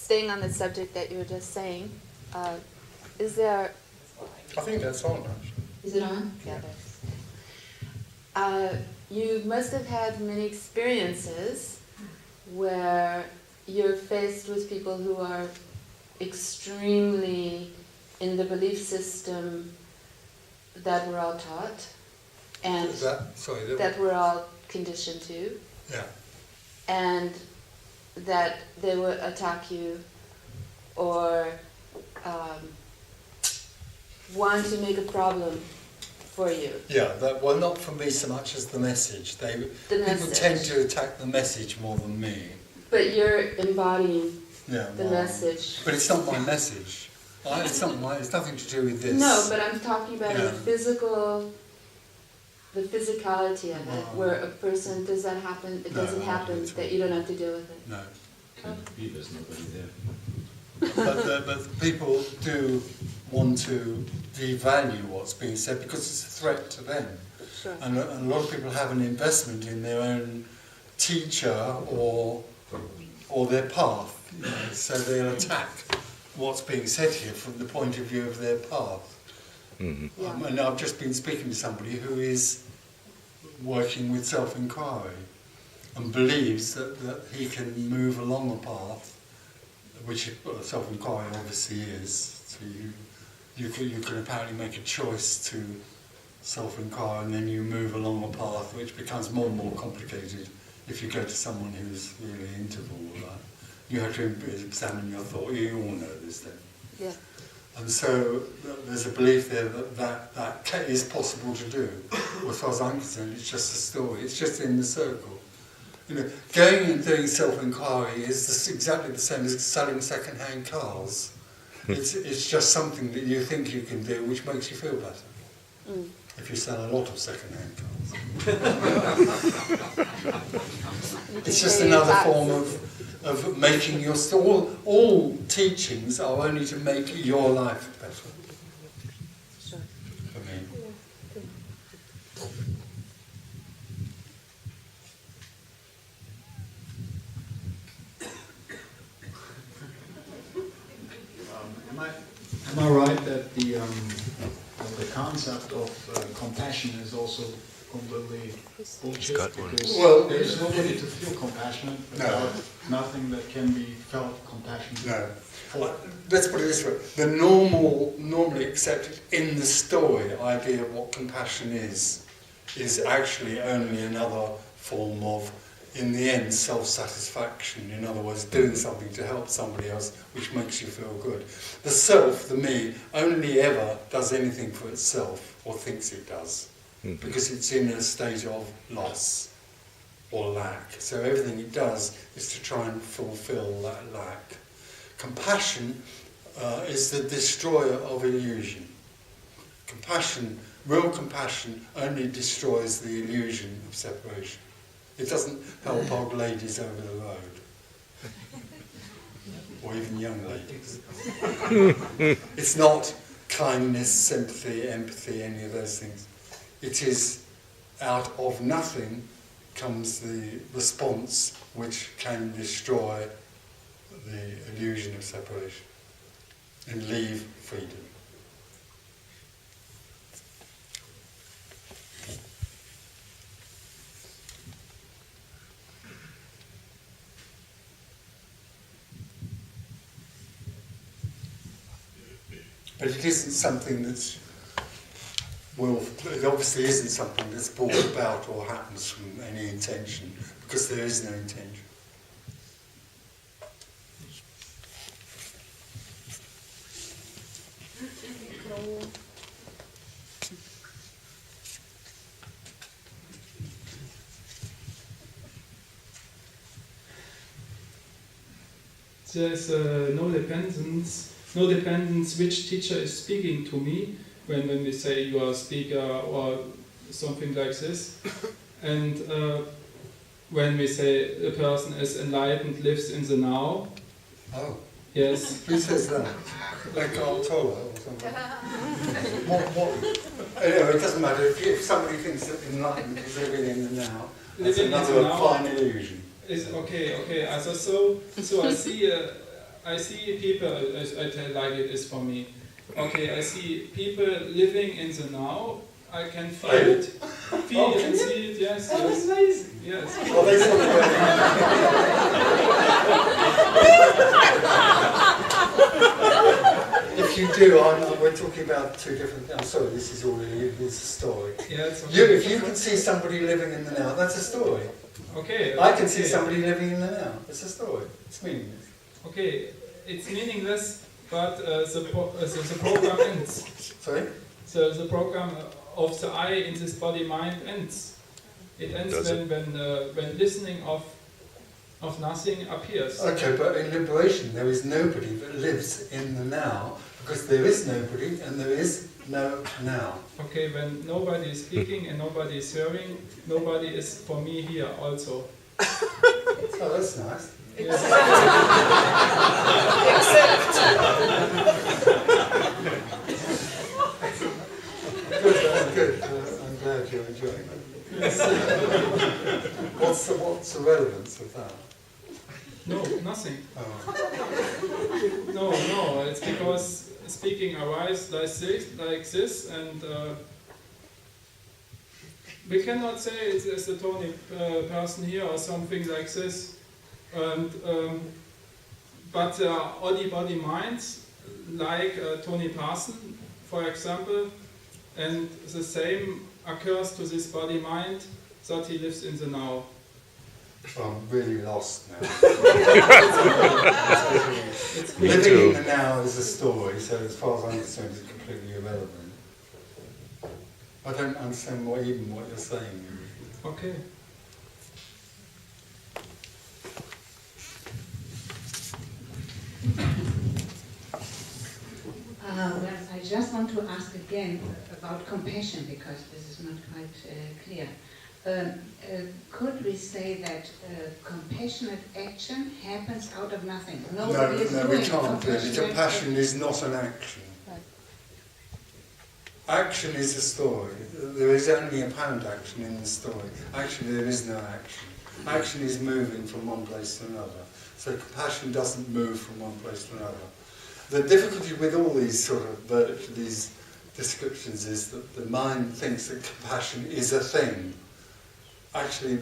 staying on the subject that you were just saying, is there... I think that's on, actually. Is it on? Yeah, that's... you must have had many experiences where you're faced with people who are extremely in the belief system that we're all taught and that we're all conditioned to. Yeah. And that they would attack you or want to make a problem for you. Yeah, well, not for me so much as the message. People tend to attack the message more than me. But you're embodying the message. But it's not my message. It's nothing to do with this. No, but I'm talking about the physicality of it, where a person, does that happen? It doesn't happen, that you don't have to deal with it. No. There's nobody there. But people do want to devalue what's being said because it's a threat to them. Sure. And a lot of people have an investment in their own teacher or their path. So they'll attack what's being said here from the point of view of their path. Mm-hmm. And I've just been speaking to somebody who is working with self-inquiry and believes that he can move along a path, which self-inquiry obviously is. So you can apparently make a choice to self-inquire, and then you move along a path which becomes more and more complicated if you go to someone who's really into all of that. You have to examine your thought. You all know this then. Yeah. And so there's a belief there that is possible to do. Well, as far as I'm concerned, it's just a story. It's just in the circle. Going and doing self-inquiry is exactly the same as selling second-hand cars. It's just something that you think you can do, which makes you feel better. Mm. If you sell a lot of second-hand cars. It's just another form of making your story. All teachings are only to make your life better. Sure. For me. Am I right that the concept of compassion is also completely bullshit? Because there is nobody to feel compassionate about nothing that can be felt compassionate. No. Let's put it this way. The normally accepted in the story idea of what compassion is actually only another form of, in the end, self-satisfaction. In other words, doing something to help somebody else which makes you feel good. The self, the me, only ever does anything for itself, or thinks it does, because it's in a state of loss or lack. So everything it does is to try and fulfill that lack. Compassion is the destroyer of illusion. Real compassion only destroys the illusion of separation. It doesn't help old ladies over the road, or even young ladies. It's not kindness, sympathy, empathy, any of those things. It is out of nothing comes the response which can destroy the illusion of separation and leave freedom. But it isn't something that's, it obviously isn't something that's brought about or happens from any intention, because there is no intention. There's no dependence which teacher is speaking to me when we say you are a speaker or something like this. And when we say a person is enlightened, lives in the now. Oh. Yes. Who says that? Like Carl Toller or something? Anyway, it doesn't matter. If somebody thinks that enlightenment is living in the now, that's another fine illusion. Okay. So I see I see people, I tell like it is for me. Okay, I see people living in the now. I can feel it. Feel it and see it, yes. That yes. is amazing. Yes. Well, they sort of if you do, we're talking about two different. I'm sorry, this is all it's a story. Yeah, it's okay. If you can see somebody living in the now, that's a story. Okay. I can see somebody living in the now. It's a story. It's meaningless. Okay, it's meaningless, but the program ends. Sorry? So the program of the I in this body-mind ends. It ends when listening of nothing appears. Okay, but in liberation there is nobody that lives in the now, because there is nobody and there is no now. Okay, when nobody is speaking and nobody is hearing, nobody is for me here also. Oh, that's nice. Yes. Good. I'm glad you're enjoying it. Yes. What's the relevance of that? No, nothing. Oh. No, it's because speaking arises like this, and we cannot say it's a Tony person here or something like this. And but there are odd body minds like Tony Parsons, for example, and the same occurs to this body mind that he lives in the now. I'm really lost now. It's Living in the now is a story, so as far as I'm concerned, it's completely irrelevant. I don't understand what you're saying. okay. Well, I just want to ask again about compassion, because this is not quite clear. Could we say that compassionate action happens out of nothing? No, we can't do it. Compassion is not an action. Right. Action is a story. There is only apparent action in the story. Actually, there is no action. Action is moving from one place to another. So compassion doesn't move from one place to another. The difficulty with all these sort of these descriptions is that the mind thinks that compassion is a thing. Actually,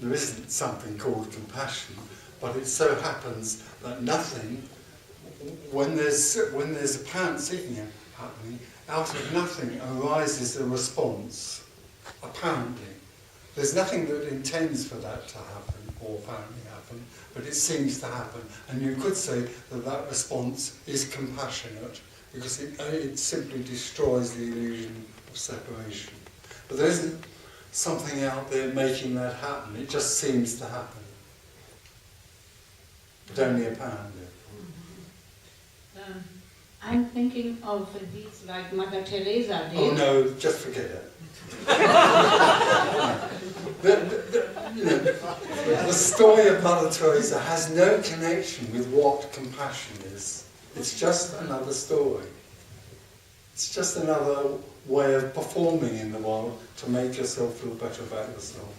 there isn't something called compassion, but it so happens that nothing, when there's apparent seeking happening, out of nothing arises a response, apparently. There's nothing that intends for that to happen, or apparently happen, but it seems to happen. And you could say that that response is compassionate, because it simply destroys the illusion of separation. But there isn't something out there making that happen. It just seems to happen. But only apparently. I'm thinking of deeds like Mother Teresa did. Oh no, just forget it. The story of Mother Teresa has no connection with what compassion is. It's just another story. It's just another way of performing in the world to make yourself feel better about yourself.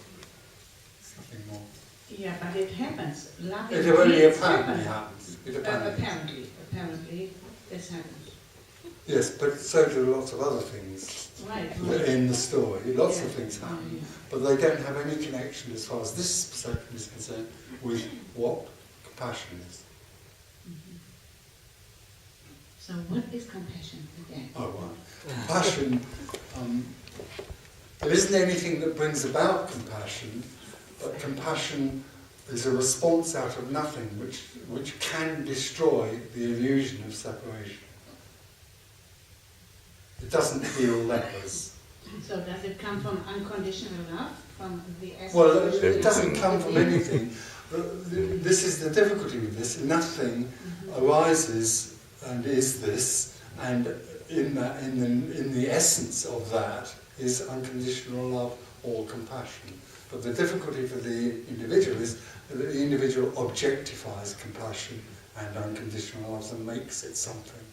It's nothing more. Yeah, but it happens. It only apparently happens. Apparently, this happens. Yes, but so do lots of other things Right. in the story. Lots of things Oh, happen, yeah. but they don't have any connection, as far as this perception is concerned, with what compassion is. So what is compassion again? Oh, right. Compassion, there isn't anything that brings about compassion, but compassion is a response out of nothing which can destroy the illusion of separation. It doesn't heal lepers. So does it come from unconditional love, from the essence? Well, it doesn't come from anything. This is the difficulty with this. Nothing arises and is this, and in the essence of that is unconditional love or compassion. But the difficulty for the individual is that the individual objectifies compassion and unconditional love and makes it something.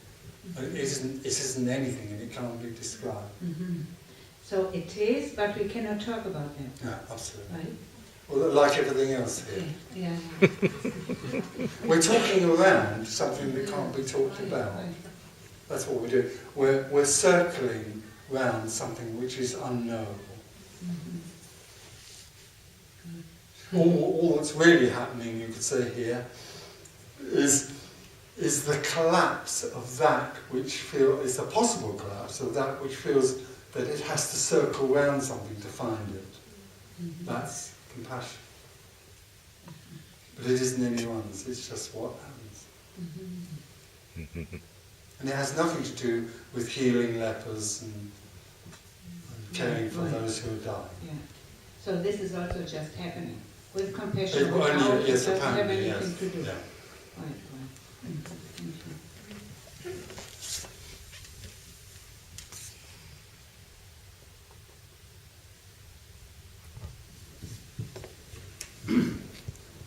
It isn't anything, and it can't be described. So it is, but we cannot talk about that. Yeah, absolutely. Right? Well, like everything else here. Yeah. We're talking around something that can't be talked about. That's what we do. We're circling round something which is unknowable. All that's really happening, you could say here, is the collapse of that which is the possible collapse of that which feels that it has to circle round something to find it. That's compassion. But it isn't anyone's, it's just what happens. And it has nothing to do with healing lepers and caring for those who are dying. Yeah. So this is also just happening. With compassion, It doesn't have apparently, anything yes. to do. Yeah. Right. Thank you.